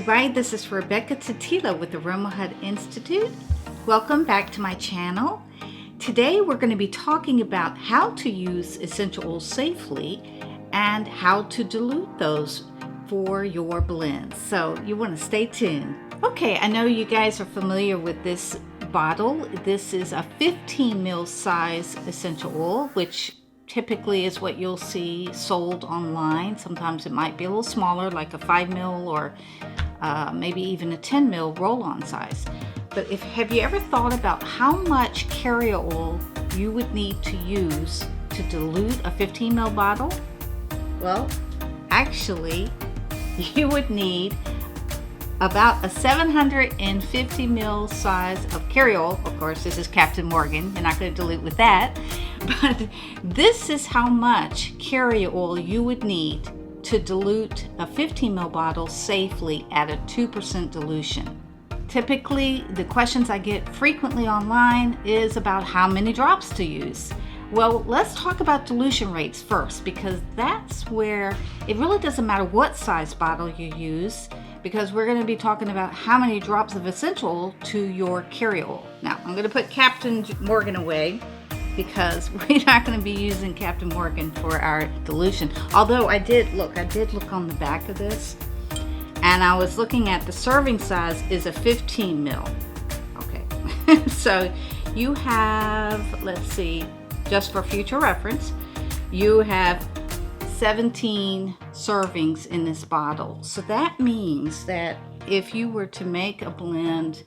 everybody, this is Rebecca TOTILO with the Aroma Hut Institute. Welcome back to my channel. Today we're going to be talking about how to use essential oils safely and how to dilute those for your blends. So you want to stay tuned. Okay, I know you guys are familiar with this bottle. This is a 15 ml size essential oil, which typically is what you'll see sold online. Sometimes it might be a little smaller, like a 5 ml or maybe even a 10 ml roll-on size. But have you ever thought about how much carrier oil you would need to use to dilute a 15 ml bottle? Well, actually, you would need about a 750 ml size of carrier oil. Of course, this is Captain Morgan. You're not going to dilute with that. But this is how much carrier oil you would need to dilute a 15 ml bottle safely at a 2% dilution. Typically, the questions I get frequently online is about how many drops to use. Well, let's talk about dilution rates first, because that's where it really doesn't matter what size bottle you use, because we're going to be talking about how many drops of essential oil to your carrier oil. Now, I'm going to put Captain Morgan away, because we're not going to be using Captain Morgan for our dilution. Although I did look on the back of this, and I was looking at the serving size is a 15 ml. Okay, so you have, let's see, just for future reference, you have 17 servings in this bottle. So that means that if you were to make a blend,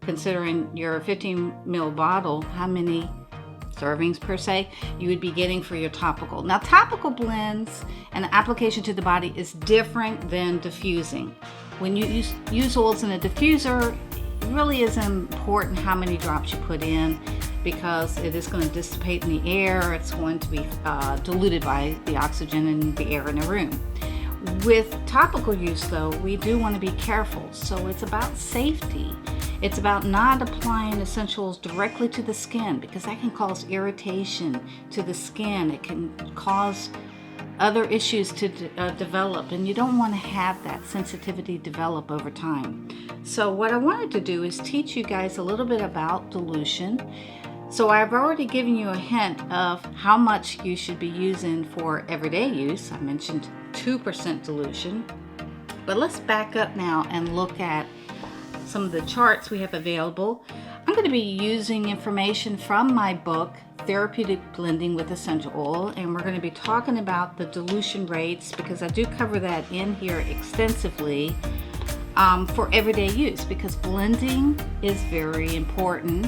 considering your 15 ml bottle, how many servings per se you would be getting for your topical. Now, topical blends and application to the body is different than diffusing. When you use oils in a diffuser, it really isn't important how many drops you put in, because it is going to dissipate in the air. It's going to be diluted by the oxygen in the air in the room. With topical use, though, we do want to be careful. So it's about safety. It's about not applying essentials directly to the skin, because that can cause irritation to the skin. It can cause other issues to develop, and you don't want to have that sensitivity develop over time. So what I wanted to do is teach you guys a little bit about dilution. So I've already given you a hint of how much you should be using for everyday use. I mentioned 2% dilution. But let's back up now and look at some of the charts we have available. I'm going to be using information from my book, Therapeutic Blending with Essential Oil, and we're going to be talking about the dilution rates, because I do cover that in here extensively for everyday use, because blending is very important.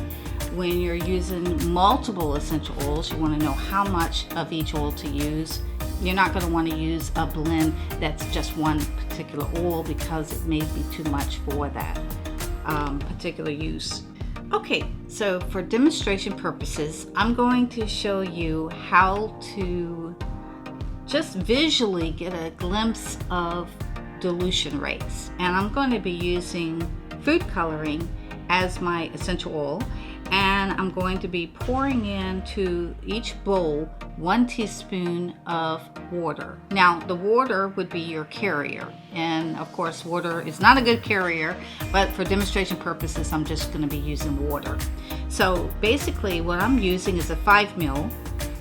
When you're using multiple essential oils, you want to know how much of each oil to use. You're not going to want to use a blend that's just one particular oil, because it may be too much for that particular use. Okay, so for demonstration purposes, I'm going to show you how to just visually get a glimpse of dilution rates. And I'm going to be using food coloring as my essential oil, and I'm going to be pouring into each bowl 1 teaspoon of water. Now, the water would be your carrier, and of course water is not a good carrier, but for demonstration purposes I'm just going to be using water. So basically what I'm using is a 5 ml.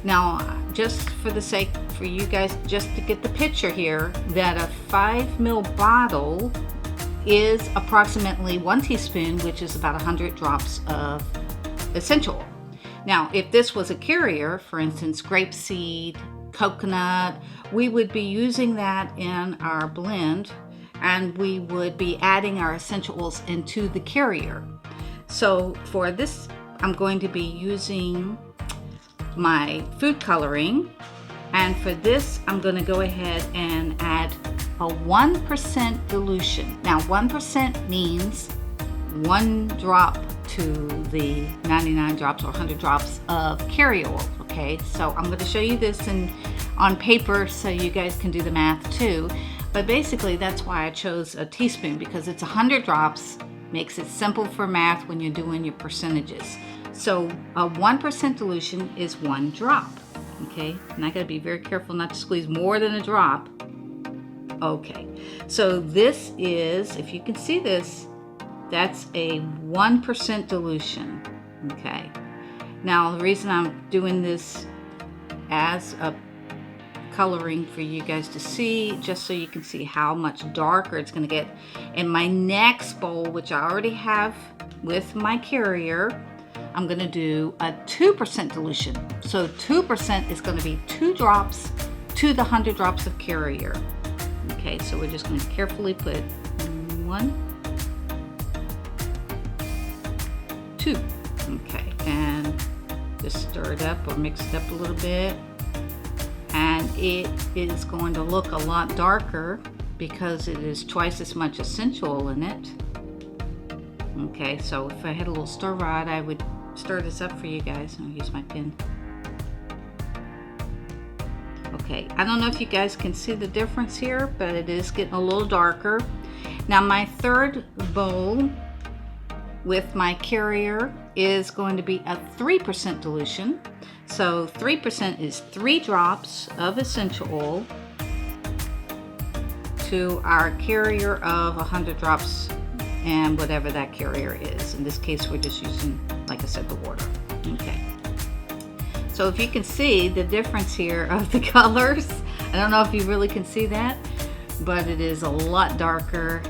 Now, just for the sake for you guys, just to get the picture here, that a 5 ml bottle is approximately 1 teaspoon, which is about 100 drops of essential oil. Now, if this was a carrier, for instance, grapeseed, coconut, we would be using that in our blend, and we would be adding our essential oils into the carrier. So for this, I'm going to be using my food coloring, and for this, I'm going to go ahead and add a 1% dilution. Now, 1% means 1 drop to the 99 drops or 100 drops of carrier oil. Okay, so I'm going to show you this on paper so you guys can do the math too. But basically, that's why I chose a teaspoon, because it's 100 drops, makes it simple for math when you're doing your percentages. So a 1% dilution is 1 drop. Okay, and I got to be very careful not to squeeze more than a drop. Okay, so this is, if you can see this, that's a 1% dilution. Okay, now the reason I'm doing this as a coloring for you guys to see, just so you can see how much darker it's going to get. In my next bowl, which I already have with my carrier, I'm going to do a 2% dilution. So 2% is going to be 2 drops to the 100 drops of carrier. Okay, so we're just going to carefully put 1, 2. Okay, and just stir it up or mix it up a little bit. And it is going to look a lot darker because it is twice as much essential in it. Okay, so if I had a little stir rod, I would stir this up for you guys. I'll use my pen. Okay, I don't know if you guys can see the difference here, but it is getting a little darker. Now my third bowl with my carrier is going to be a 3% dilution. So 3% is 3 drops of essential oil to our carrier of 100 drops and whatever that carrier is. In this case, we're just using, like I said, the water. Okay. So if you can see the difference here of the colors, I don't know if you really can see that, but it is a lot darker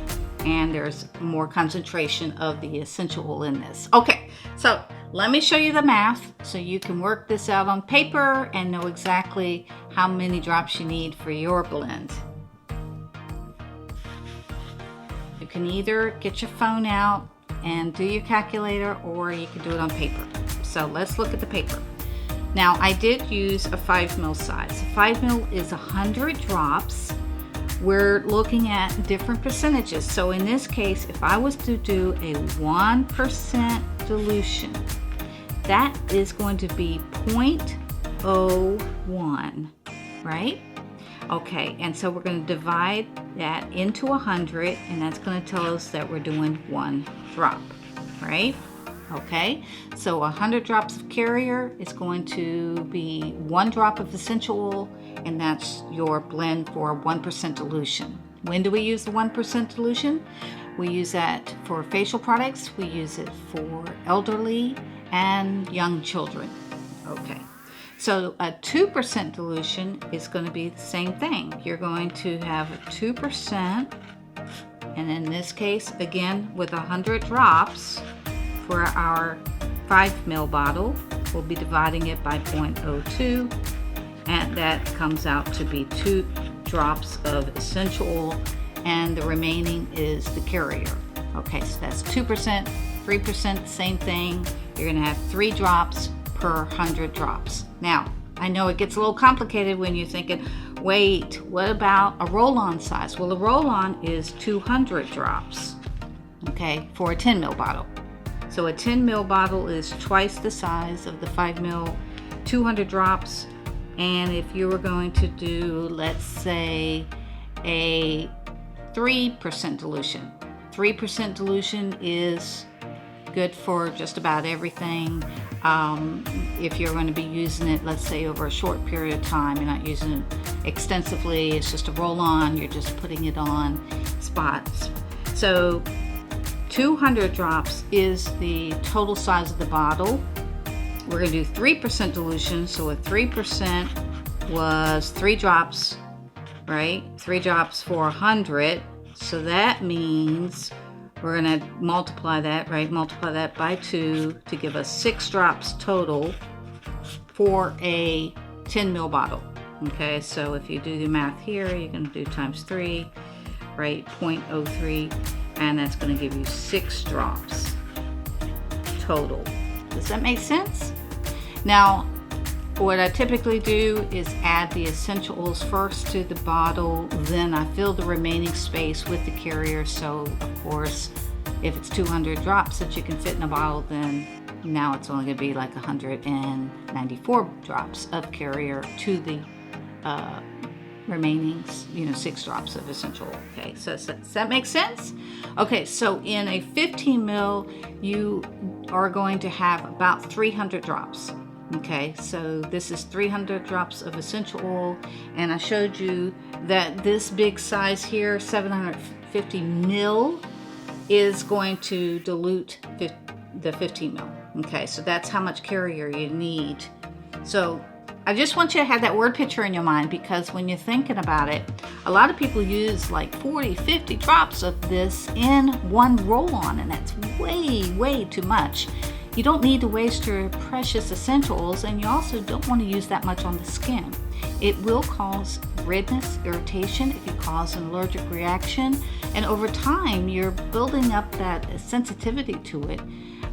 and there's more concentration of the essential oil in this. Okay, so let me show you the math so you can work this out on paper and know exactly how many drops you need for your blend. You can either get your phone out and do your calculator, or you can do it on paper. So let's look at the paper. Now I did use a 5 ml size. 5 ml is 100 drops. We're looking at different percentages. So in this case, if I was to do a 1% dilution, that is going to be 0.01, right? Okay, and so we're going to divide that into 100, and that's going to tell us that we're doing 1 drop, right? Okay, so 100 drops of carrier is going to be 1 drop of essential oil, and that's your blend for 1% dilution. When do we use the 1% dilution? We use that for facial products, we use it for elderly and young children. Okay, so a 2% dilution is going to be the same thing. You're going to have a 2%, and in this case, again, with 100 drops for our 5 ml bottle, we'll be dividing it by 0.02, and that comes out to be 2 drops of essential oil, and the remaining is the carrier. Okay, so that's 2%, 3%, same thing. You're going to have 3 drops per 100 drops. Now, I know it gets a little complicated when you're thinking, wait, what about a roll-on size? Well, a roll-on is 200 drops, okay, for a 10 ml bottle. So a 10 ml bottle is twice the size of the 5 ml, 200 drops. And if you were going to do, let's say, a 3% dilution. 3% dilution is good for just about everything. If you're going to be using it, let's say, over a short period of time, you're not using it extensively, it's just a roll-on, you're just putting it on spots. So 200 drops is the total size of the bottle. We're going to do 3% dilution, so a 3% was 3 drops, right? 3 drops for 100, so that means we're going to multiply that, right? Multiply that by 2 to give us 6 drops total for a 10 ml bottle. Okay, so if you do the math here, you're going to do times 3, right? 0.03, and that's going to give you 6 drops total. Does that make sense? Now, what I typically do is add the essential oils first to the bottle, then I fill the remaining space with the carrier. So of course, if it's 200 drops that you can fit in a bottle, then now it's only going to be like 194 drops of carrier to the remaining, 6 drops of essential oil. Okay, so does that make sense? Okay, so in a 15 ml, you are going to have about 300 drops. Okay, so this is 300 drops of essential oil, and I showed you that this big size here, 750 mil, is going to dilute the 15 mil. Okay, so that's how much carrier you need. So I just want you to have that word picture in your mind, because when you're thinking about it, a lot of people use like 40, 50 drops of this in one roll-on, and that's way too much. You don't need to waste your precious essential oils, and you also don't want to use that much on the skin. It will cause redness, irritation, it can cause an allergic reaction, and over time you're building up that sensitivity to it,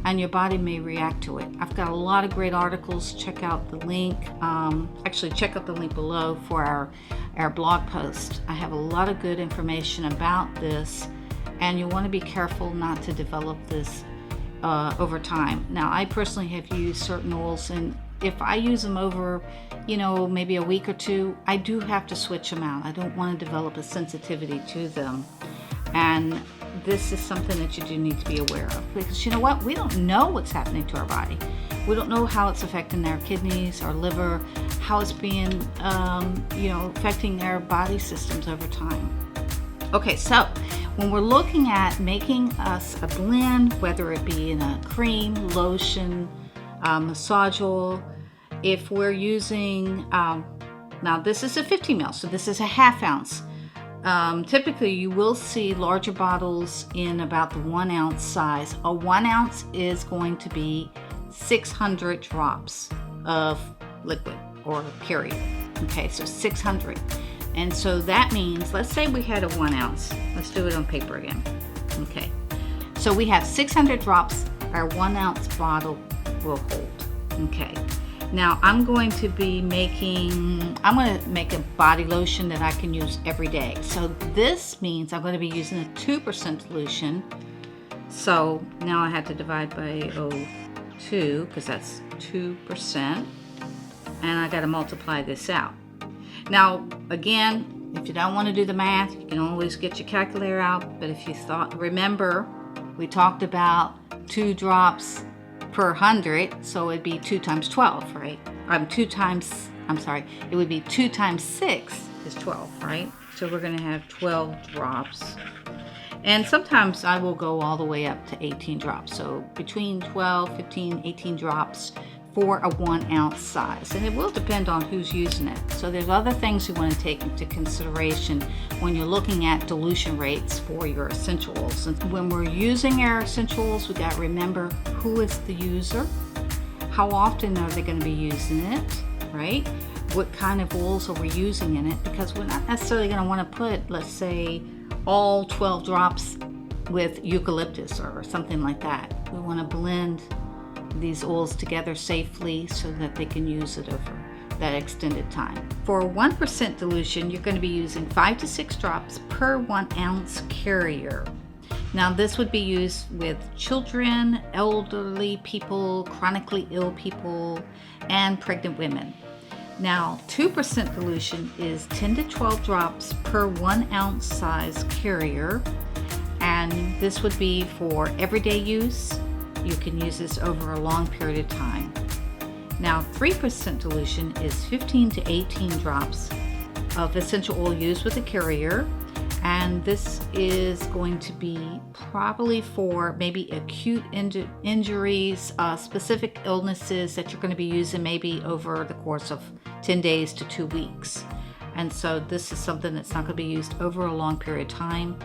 and your body may react to it. I've got a lot of great articles. Check out the link. Actually, check out the link below for our blog post. I have a lot of good information about this, and you want to be careful not to develop this over time. Now, I personally have used certain oils, and if I use them over, maybe a week or two, I do have to switch them out. I don't want to develop a sensitivity to them. And this is something that you do need to be aware of, because you know what? We don't know what's happening to our body. We don't know how it's affecting our kidneys, our liver, how it's being, affecting our body systems over time. Okay, so when we're looking at making us a blend, whether it be in a cream, lotion, massage oil, if we're using, now this is a 50 ml, so this is a half ounce. Typically you will see larger bottles in about the 1 ounce size. A 1 ounce is going to be 600 drops of liquid or carrier. Okay, so 600. And so that means, let's say we had a 1 ounce. Let's do it on paper again. Okay, so we have 600 drops our 1 ounce bottle will hold. Okay, now I'm going to make a body lotion that I can use every day. So this means I'm going to be using a 2% dilution. So now I had to divide by 0.2 because that's 2%, and I got to multiply this out. Now, again, if you don't want to do the math, you can always get your calculator out. But if you remember, we talked about 2 drops per 100, so it'd be 2 times 12, right? It would be 2 times 6 is 12, right? So we're going to have 12 drops. And sometimes I will go all the way up to 18 drops. So between 12, 15, 18 drops for a 1 ounce size, and it will depend on who's using it. So there's other things you want to take into consideration when you're looking at dilution rates for your essential oils. And when we're using our essential oils, we got to remember who is the user, how often are they going to be using it, right? What kind of oils are we using in it? Because we're not necessarily going to want to put, let's say, all 12 drops with eucalyptus or something like that. We want to blend these oils together safely so that they can use it over that extended time. For 1% dilution, you're going to be using 5 to 6 drops per 1 ounce carrier. Now this would be used with children, elderly people, chronically ill people, and pregnant women. Now 2% dilution is 10 to 12 drops per 1 ounce size carrier, and this would be for everyday use. You can use this over a long period of time. Now 3% dilution is 15 to 18 drops of essential oil used with a carrier, and this is going to be probably for maybe acute injuries, specific illnesses that you're going to be using maybe over the course of 10 days to 2 weeks. And so this is something that's not going to be used over a long period of time.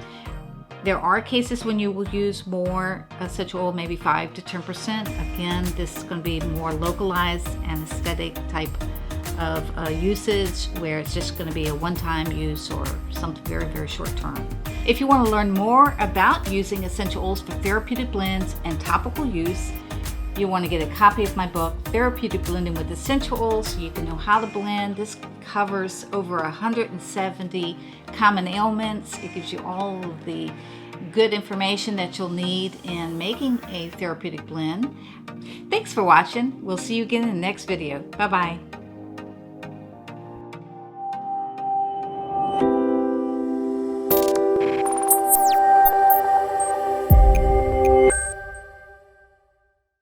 There are cases when you will use more essential oil, maybe 5 to 10%. Again, this is going to be more localized anesthetic type of usage, where it's just going to be a one-time use or something very short term. If you want to learn more about using essential oils for therapeutic blends and topical use, you want to get a copy of my book, Therapeutic Blending with Essential Oils, so you can know how to blend. This covers over 170 common ailments. It gives you all of the good information that you'll need in making a therapeutic blend. Thanks for watching. We'll see you again in the next video. Bye-bye.